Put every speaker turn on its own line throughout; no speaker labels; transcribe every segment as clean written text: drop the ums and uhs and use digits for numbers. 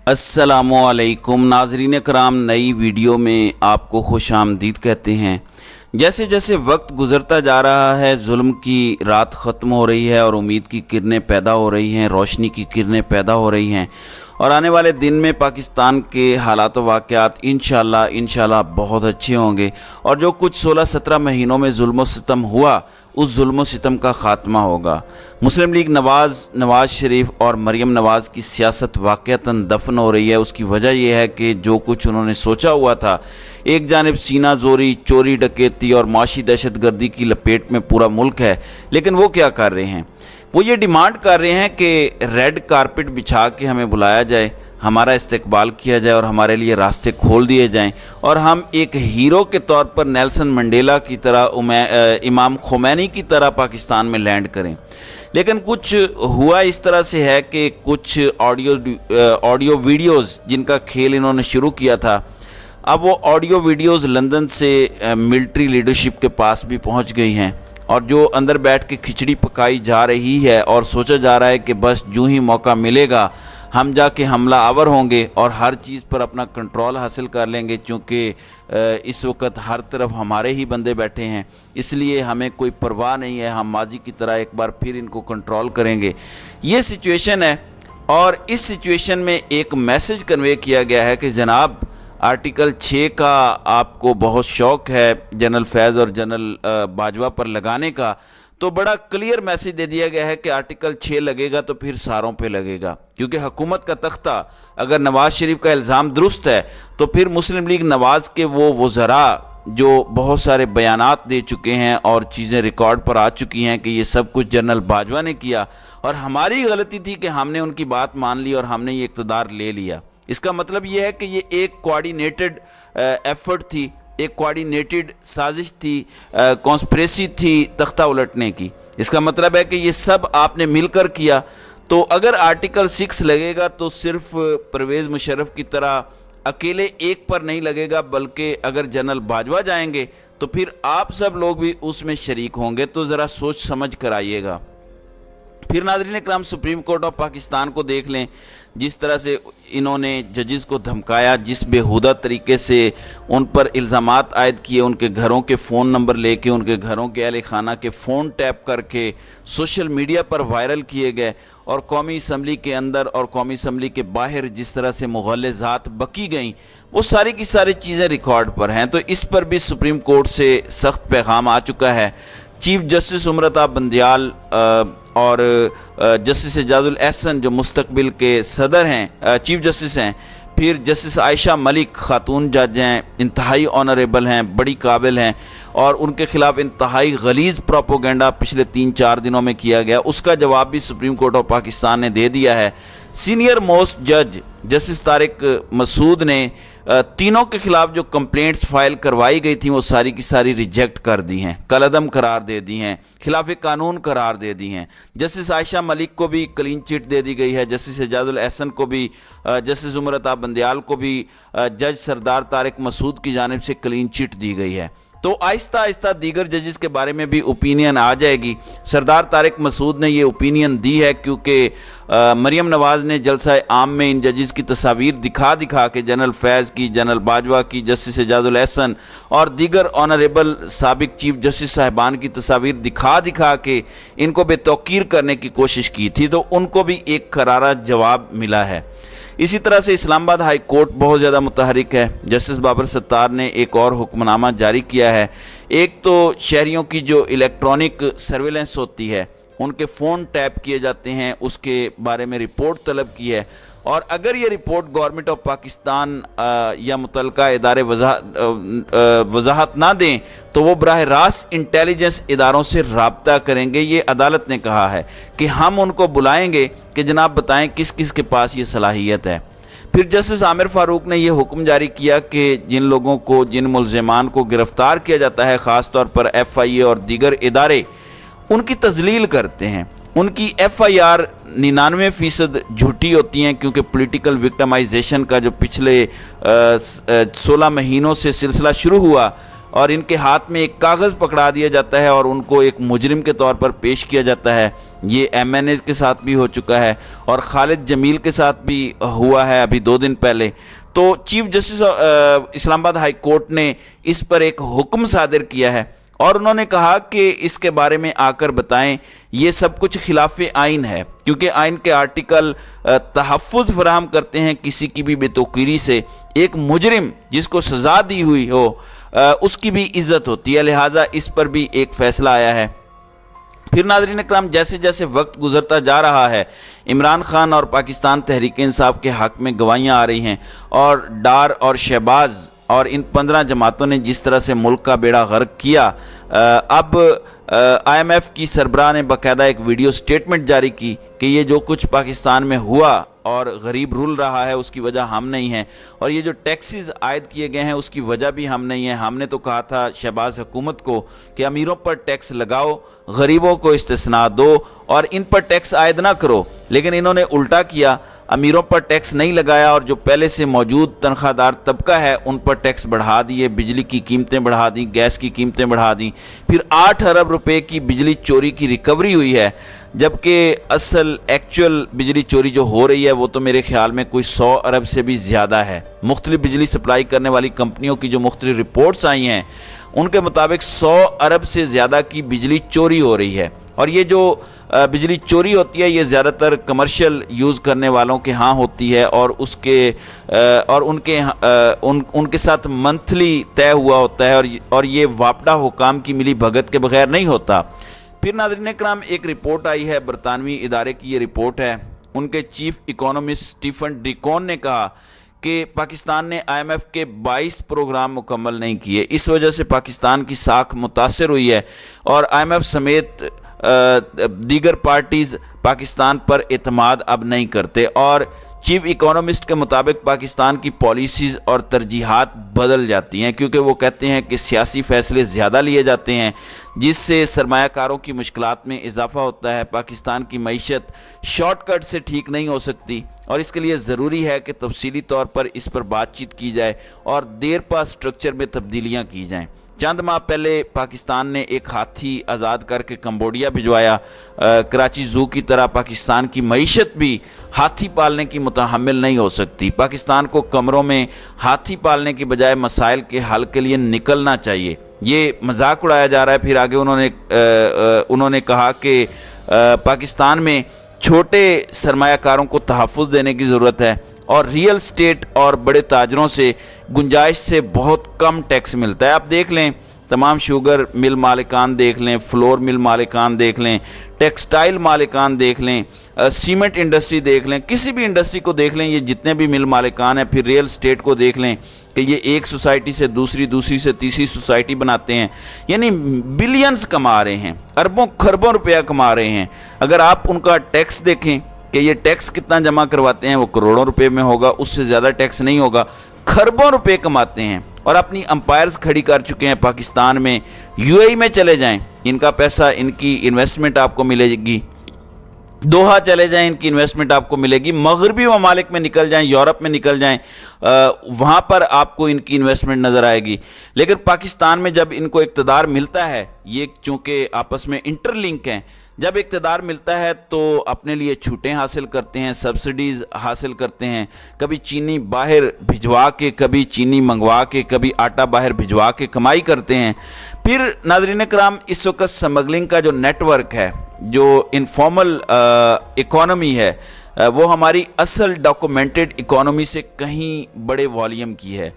अस्सलामुअलैकुम नाज़रीन कराम, नई वीडियो में आपको खुश आमदीद कहते हैं। जैसे जैसे वक्त गुज़रता जा रहा है, जुल्म की रात ख़त्म हो रही है और उम्मीद की किरणें पैदा हो रही हैं, रोशनी की किरणें पैदा हो रही हैं और आने वाले दिन में पाकिस्तान के हालात व वाक़यात इंशाअल्लाह बहुत अच्छे होंगे और जो कुछ 16-17 महीनों में जुल्म व सितम हुआ, उस जुल्म व सितम का ख़ात्मा होगा। मुस्लिम लीग नवाज़ शरीफ और मरीम नवाज़ की सियासत वाक़अतन दफन हो रही है। उसकी वजह यह है कि जो कुछ उन्होंने सोचा हुआ था, एक जानिब सीना जोरी, चोरी डकैती और माशी दहशत गर्दी की लपेट में पूरा मुल्क है, लेकिन वो क्या कर रहे हैं? वो ये डिमांड कर रहे हैं कि रेड कारपेट बिछा के हमें बुलाया जाए, हमारा इस्तकबाल किया जाए और हमारे लिए रास्ते खोल दिए जाएं और हम एक हीरो के तौर पर नेल्सन मंडेला की तरह, इमाम खुमैनी की तरह पाकिस्तान में लैंड करें। लेकिन कुछ हुआ इस तरह से है कि कुछ ऑडियो वीडियोज़ जिनका खेल इन्होंने शुरू किया था, अब वो ऑडियो वीडियोज़ लंदन से मिलिट्री लीडरशिप के पास भी पहुंच गई हैं और जो अंदर बैठ के खिचड़ी पकाई जा रही है और सोचा जा रहा है कि बस यूं ही मौका मिलेगा हम जाके हमला आवर होंगे और हर चीज़ पर अपना कंट्रोल हासिल कर लेंगे, क्योंकि इस वक्त हर तरफ हमारे ही बंदे बैठे हैं, इसलिए हमें कोई परवाह नहीं है, हम माजी की तरह एक बार फिर इनको कंट्रोल करेंगे। ये सिचुएशन है और इस सिचुएशन में एक मैसेज कन्वे किया गया है कि जनाब, आर्टिकल 6 का आपको बहुत शौक़ है जनरल फैज़ और जनरल बाजवा पर लगाने का, तो बड़ा क्लियर मैसेज दे दिया गया है कि आर्टिकल 6 लगेगा तो फिर सारों पे लगेगा, क्योंकि हुकूमत का तख्ता अगर नवाज़ शरीफ का इल्ज़ाम दुरुस्त है तो फिर मुस्लिम लीग नवाज़ के वो वज़रा जो बहुत सारे बयानात दे चुके हैं और चीज़ें रिकॉर्ड पर आ चुकी हैं कि ये सब कुछ जनरल बाजवा ने किया और हमारी गलती थी कि हमने उनकी बात मान ली और हमने ये इक़्तिदार ले लिया। इसका मतलब ये है कि ये एक कोऑर्डिनेटेड एफर्ट थी, एक कोऑर्डिनेटेड साजिश थी, कॉन्स्पिरेसी थी तख्ता उलटने की। इसका मतलब है कि ये सब आपने मिलकर किया। तो अगर आर्टिकल 6 लगेगा तो सिर्फ परवेज़ मुशर्रफ की तरह अकेले एक पर नहीं लगेगा, बल्कि अगर जनरल बाजवा जाएंगे तो फिर आप सब लोग भी उसमें शरीक होंगे। तो ज़रा सोच समझ कर आइएगा। फिर नाज़रीन इकराम, सुप्रीम कोर्ट ऑफ पाकिस्तान को देख लें, जिस तरह से इन्होंने जजेस को धमकाया, जिस बेहुदा तरीके से उन पर इल्ज़ामात आयद किए, उनके घरों के फ़ोन नंबर लेके, उनके घरों के अहल खाना के फ़ोन टैप करके सोशल मीडिया पर वायरल किए गए और कौमी असम्बली के अंदर और कौमी असम्बली के बाहर जिस तरह से मुग़ल्लज़ात बकी गईं, वो सारी की सारी चीज़ें रिकॉर्ड पर हैं। तो इस पर भी सुप्रीम कोर्ट से सख्त पैगाम आ चुका है। चीफ जस्टिस उमरता बंदियाल और जस्टिस एजाजुल एहसन जो मुस्तकबिल के सदर हैं, चीफ जस्टिस हैं, फिर जस्टिस आयशा मलिक खातून जज हैं, इंतहाई ऑनरेबल हैं, बड़ी काबिल हैं और उनके ख़िलाफ़ इंतहाई गलीज़ प्रोपोगेंडा पिछले 3-4 दिनों में किया गया, उसका जवाब भी सुप्रीम कोर्ट ऑफ पाकिस्तान ने दे दिया है। सीनियर मोस्ट जज जस्टिस तारिक मसूद ने तीनों के खिलाफ जो कंप्लेंट्स फाइल करवाई गई थी वो सारी की सारी रिजेक्ट कर दी हैं, कलअदम करार दे दी हैं, खिलाफ कानून करार दे दी हैं। जस्टिस आयशा मलिक को भी क्लीन चिट दे दी गई है, जस्टिस एजाजुल एहसन को भी, जस्टिस उमरता बंदियाल को भी जज सरदार तारिक मसूद की जानिब से क्लीन चिट दी गई है। तो आहिस्ता आहिस्ता दीगर जजेस के बारे में भी ओपिनियन आ जाएगी। सरदार तारिक मसूद ने ये ओपिनियन दी है क्योंकि मरीम नवाज़ ने जलसा आम में इन जजेस की तस्वीर दिखा के जनरल फैज़ की, जनरल बाजवा की, जस्टिस एजाजुल एहसन और दीगर ऑनरेबल साबिक चीफ जस्टिस साहिबान की तस्वीर दिखा के इनको बेतौकीर करने की कोशिश की थी, तो उनको भी एक करारा जवाब मिला है। इसी तरह से इस्लामाबाद हाई कोर्ट बहुत ज़्यादा मुतहरिक है। जस्टिस बाबर सत्तार ने एक और हुक्मनामा जारी किया है। एक तो शहरियों की जो इलेक्ट्रॉनिक सर्विलेंस होती है, उनके फ़ोन टैप किए जाते हैं, उसके बारे में रिपोर्ट तलब की है और अगर ये रिपोर्ट गवर्नमेंट ऑफ पाकिस्तान या मुतलका इदारे वजाहत ना दें तो वो बराह रास्त इंटेलिजेंस इदारों से रब्ता करेंगे। ये अदालत ने कहा है कि हम उनको बुलाएंगे कि जनाब बताएं किस किस के पास ये सलाहियत है। फिर जस्टिस आमिर फ़ारूक ने यह हुक्म जारी किया कि जिन लोगों को, जिन मुल्ज़िमान को गिरफ़्तार किया जाता है, ख़ास तौर पर FIA और दीगर इदारे उनकी तज़लील करते हैं, उनकी FIR 99% झूठी होती हैं, क्योंकि पॉलिटिकल विक्टिमाइजेशन का जो पिछले 16 महीनों से सिलसिला शुरू हुआ اور ان کے ہاتھ میں ایک کاغذ پکڑا دیا جاتا ہے اور ان کو ایک مجرم کے طور پر پیش کیا جاتا ہے۔ یہ MNA کے ساتھ بھی ہو چکا ہے اور خالد جمیل کے ساتھ بھی ہوا ہے ابھی 2 دن پہلے۔ تو چیف جسٹس اسلام آباد ہائی کورٹ نے اس پر ایک حکم صادر کیا ہے اور انہوں نے کہا کہ اس کے بارے میں آ کر بتائیں۔ یہ سب کچھ خلاف آئین ہے، کیونکہ آئین کے آرٹیکل تحفظ فراہم کرتے ہیں کسی کی بھی بے توقیری سے۔ ایک مجرم جس کو سزا دی ہوئی ہو اس کی بھی عزت ہوتی ہے، لہٰذا اس پر بھی ایک فیصلہ آیا ہے۔ پھر ناظرین اکرام، جیسے جیسے وقت گزرتا جا رہا ہے، عمران خان اور پاکستان تحریک انصاف کے حق میں گواہیاں آ رہی ہیں، اور ڈار اور شہباز اور ان 15 جماعتوں نے جس طرح سے ملک کا بیڑا غرق کیا، اب IMF کی سربراہ نے باقاعدہ ایک ویڈیو سٹیٹمنٹ جاری کی کہ یہ جو کچھ پاکستان میں ہوا اور غریب رول رہا ہے اس کی وجہ ہم نہیں ہیں، اور یہ جو ٹیکسز عائد کیے گئے ہیں اس کی وجہ بھی ہم نہیں ہیں۔ ہم نے تو کہا تھا شہباز حکومت کو کہ امیروں پر ٹیکس لگاؤ، غریبوں کو استثناء دو اور ان پر ٹیکس عائد نہ کرو، لیکن انہوں نے الٹا کیا، امیروں پر ٹیکس نہیں لگایا اور جو پہلے سے موجود تنخواہ دار طبقہ ہے ان پر ٹیکس بڑھا دیے، بجلی کی قیمتیں بڑھا دیں، گیس کی قیمتیں بڑھا دیں۔ پھر 8 ارب روپے کی بجلی چوری کی ریکوری ہوئی ہے، جبکہ اصل ایکچول بجلی چوری جو ہو رہی ہے وہ تو میرے خیال میں کوئی 100 ارب سے بھی زیادہ ہے۔ مختلف بجلی سپلائی کرنے والی کمپنیوں کی جو مختلف رپورٹس آئی ہیں ان کے مطابق 100 ارب سے زیادہ کی بجلی چوری ہو رہی ہے، اور یہ جو بجلی چوری ہوتی ہے یہ زیادہ تر کمرشل یوز کرنے والوں کے ہاں ہوتی ہے، اور ان کے ساتھ منتھلی طے ہوا ہوتا ہے، اور یہ واپڈا حکام کی ملی بھگت کے بغیر نہیں ہوتا۔ پھر ناظرین کرام، ایک رپورٹ آئی ہے، برطانوی ادارے کی یہ رپورٹ ہے، ان کے چیف اکانومسٹ سٹیفن ڈیکون نے کہا کہ پاکستان نے IMF کے 22 پروگرام مکمل نہیں کیے، اس وجہ سے پاکستان کی ساکھ متاثر ہوئی ہے، اور IMF سمیت دیگر پارٹیز پاکستان پر اعتماد اب نہیں کرتے، اور چیف اکانومسٹ کے مطابق پاکستان کی پالیسیز اور ترجیحات بدل جاتی ہیں، کیونکہ وہ کہتے ہیں کہ سیاسی فیصلے زیادہ لیے جاتے ہیں جس سے سرمایہ کاروں کی مشکلات میں اضافہ ہوتا ہے۔ پاکستان کی معیشت شارٹ کٹ سے ٹھیک نہیں ہو سکتی، اور اس کے لیے ضروری ہے کہ تفصیلی طور پر اس پر بات چیت کی جائے اور دیر پا سٹرکچر میں تبدیلیاں کی جائیں۔ چند ماہ پہلے پاکستان نے ایک ہاتھی آزاد کر کے کمبوڈیا بھجوایا، کراچی زو کی طرح پاکستان کی معیشت بھی ہاتھی پالنے کی متحمل نہیں ہو سکتی۔ پاکستان کو کمروں میں ہاتھی پالنے کی بجائے مسائل کے حل کے لیے نکلنا چاہیے۔ یہ مذاق اڑایا جا رہا ہے۔ پھر آگے انہوں نے کہا کہ پاکستان میں چھوٹے سرمایہ کاروں کو تحفظ دینے کی ضرورت ہے، اور ریئل اسٹیٹ اور بڑے تاجروں سے گنجائش سے بہت کم ٹیکس ملتا ہے۔ آپ دیکھ لیں، تمام شوگر مل مالکان دیکھ لیں، فلور مل مالکان دیکھ لیں، ٹیکسٹائل مالکان دیکھ لیں، سیمنٹ انڈسٹری دیکھ لیں، کسی بھی انڈسٹری کو دیکھ لیں، یہ جتنے بھی مل مالکان ہیں، پھر ریئل اسٹیٹ کو دیکھ لیں کہ یہ ایک سوسائٹی سے دوسری سے تیسری سوسائٹی بناتے ہیں، یعنی بلینز کما رہے ہیں، اربوں خربوں روپیہ کما رہے ہیں۔ اگر آپ ان کا ٹیکس دیکھیں کہ یہ ٹیکس کتنا جمع کرواتے ہیں، وہ کروڑوں روپے میں ہوگا، اس سے زیادہ ٹیکس نہیں ہوگا، خربوں روپے کماتے ہیں، اور اپنی امپائرز کھڑی کر چکے ہیں پاکستان میں۔ UAE میں چلے جائیں، ان کا پیسہ، ان کی انویسٹمنٹ آپ کو ملے گی، دوحہ چلے جائیں، ان کی انویسٹمنٹ آپ کو ملے گی، مغربی ممالک میں نکل جائیں، یورپ میں نکل جائیں، وہاں پر آپ کو ان کی انویسٹمنٹ نظر آئے گی۔ لیکن پاکستان میں جب ان کو اقتدار ملتا ہے، یہ چونکہ آپس میں انٹر لنک ہیں، جب اقتدار ملتا ہے تو اپنے لیے چھوٹیں حاصل کرتے ہیں، سبسڈیز حاصل کرتے ہیں، کبھی چینی باہر بھجوا کے، کبھی چینی منگوا کے، کبھی آٹا باہر بھجوا کے کمائی کرتے ہیں۔ پھر ناظرین کرام، اس وقت سمگلنگ کا جو نیٹ ورک ہے، جو انفارمل اکانومی ہے، وہ ہماری اصل ڈاکومنٹڈ اکانومی سے کہیں بڑے والیوم کی ہے۔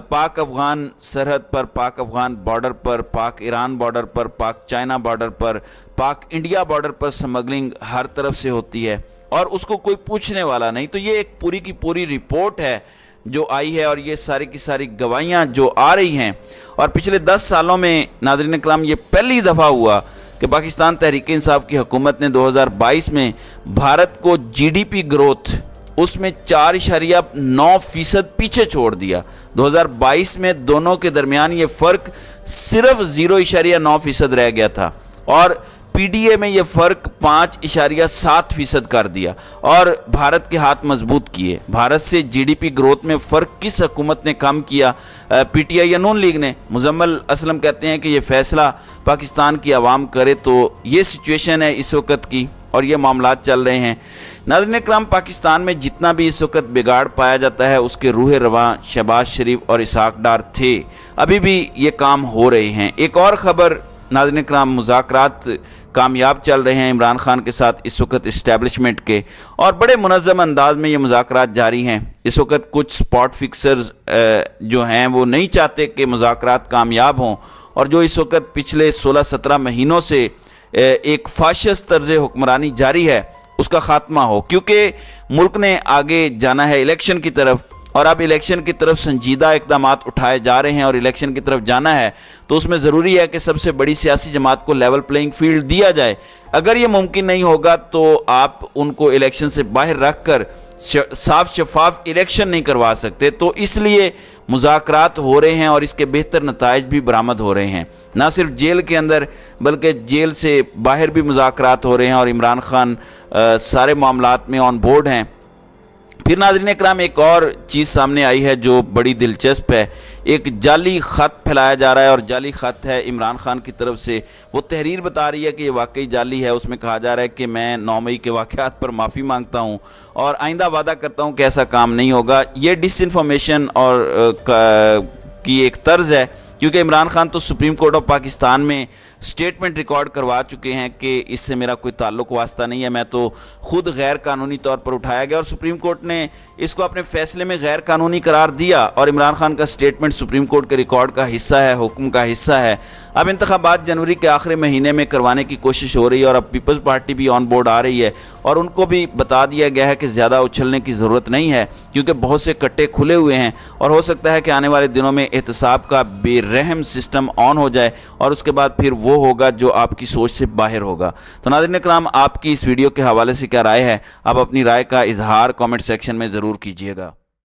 پاک افغان سرحد پر، پاک افغان بارڈر پر، پاک ایران بارڈر پر، پاک چائنا بارڈر پر، پاک انڈیا بارڈر پر سمگلنگ ہر طرف سے ہوتی ہے، اور اس کو کوئی پوچھنے والا نہیں۔ تو یہ ایک پوری کی پوری رپورٹ ہے جو آئی ہے، اور یہ ساری کی ساری گواہیاں جو آ رہی ہیں، اور پچھلے 10 سالوں میں ناظرین کرام یہ پہلی دفعہ ہوا کہ پاکستان تحریک انصاف کی حکومت نے 2022 میں بھارت کو GDP گروتھ اس میں 4.9% پیچھے چھوڑ دیا۔ 2022 میں دونوں کے درمیان یہ فرق صرف 0.9% رہ گیا تھا، اور PDA में ये फ़र्क 5.7% कर दिया और भारत के हाथ मजबूत किए। भारत से GDP ग्रोथ में फ़र्क किस हुकूमत ने कम किया, PTI या नून लीग ने? मुजम्मिल असलम कहते हैं कि ये फ़ैसला पाकिस्तान की आवाम करे। तो ये सिचुएशन है इस वक्त की और ये मामलात चल रहे हैं। नाज़रीन इकराम, पाकिस्तान में जितना भी इस वक्त बिगाड़ पाया जाता है उसके रूह रवां शहबाज शरीफ और इसहाक डार थे। अभी भी ये काम हो रहे हैं। एक और ख़बर नाज़रीन इकराम, मुज़ाकरात कामयाब चल रहे हैं इमरान खान के साथ इस वक्त इस्टेब्लिशमेंट के, और बड़े मुनज़्ज़म अंदाज में ये मुज़ाकरात जारी हैं। इस वक्त कुछ स्पॉट फिक्सर्स जो हैं वो नहीं चाहते कि मुज़ाकरात कामयाब हों, और जो इस वक्त पिछले 16-17 महीनों से एक फाशिस्ट तर्ज़ हुक्मरानी जारी है उसका ख़ात्मा हो, क्योंकि मुल्क ने आगे जाना है इलेक्शन की तरफ, और अब इलेक्शन की तरफ संजीदा इक़दामात उठाए जा रहे हैं और इलेक्शन की तरफ जाना है तो उसमें ज़रूरी है कि सबसे बड़ी सियासी जमात को लेवल प्लेइंग फील्ड दिया जाए। अगर ये मुमकिन नहीं होगा तो आप उनको इलेक्शन से बाहर रख कर साफ शफाफ इलेक्शन नहीं करवा सकते। तो इसलिए मुज़ाकरात हो रहे हैं और इसके बेहतर नताइज भी बरामद हो रहे हैं। ना सिर्फ जेल के अंदर बल्कि जेल से बाहर भी मुज़ाकरात हो रहे हैं और इमरान खान सारे मामलात में ऑन बोर्ड हैं। फिर नाज़रीन इकराम, एक और चीज़ सामने आई है जो बड़ी दिलचस्प है। एक जाली ख़त फैलाया जा रहा है और जाली ख़त है इमरान खान की तरफ से। वो तहरीर बता रही है कि ये वाकई जाली है। उसमें कहा जा रहा है कि मैं 9 मई के वाक़यात पर माफ़ी मांगता हूँ और आइंदा वादा करता हूँ कि ऐसा काम नहीं होगा। ये डिसइंफॉर्मेशन और की एक तर्ज़ है, क्योंकि इमरान खान तो सुप्रीम कोर्ट ऑफ पाकिस्तान में स्टेटमेंट रिकॉर्ड करवा चुके हैं कि इससे मेरा कोई ताल्लुक़ वास्ता नहीं है, मैं तो ख़ुद गैर कानूनी तौर पर उठाया गया, और सुप्रीम कोर्ट ने इसको अपने फ़ैसले में गैर कानूनी करार दिया और इमरान खान का स्टेटमेंट सुप्रीम कोर्ट के रिकॉर्ड का हिस्सा है, हुक्म का हिस्सा है। अब इंतखाबात जनवरी के आखिरी महीने में करवाने की कोशिश हो रही है और अब पीपल्स पार्टी भी ऑन बोर्ड आ रही है और उनको भी बता दिया गया है कि ज़्यादा उछलने की ज़रूरत नहीं है, क्योंकि बहुत से कट्टे खुले हुए हैं और हो सकता है कि आने वाले दिनों में एहतसाब का बेरहम सिस्टम ऑन हो जाए और उसके बाद फिर वो होगा जो आपकी सोच से बाहर होगा। तो नाज़रीन इकराम, आपकी इस वीडियो के हवाले से क्या राय है? आप अपनी राय का इजहार कमेंट सेक्शन में ज़रूर कीजिएगा।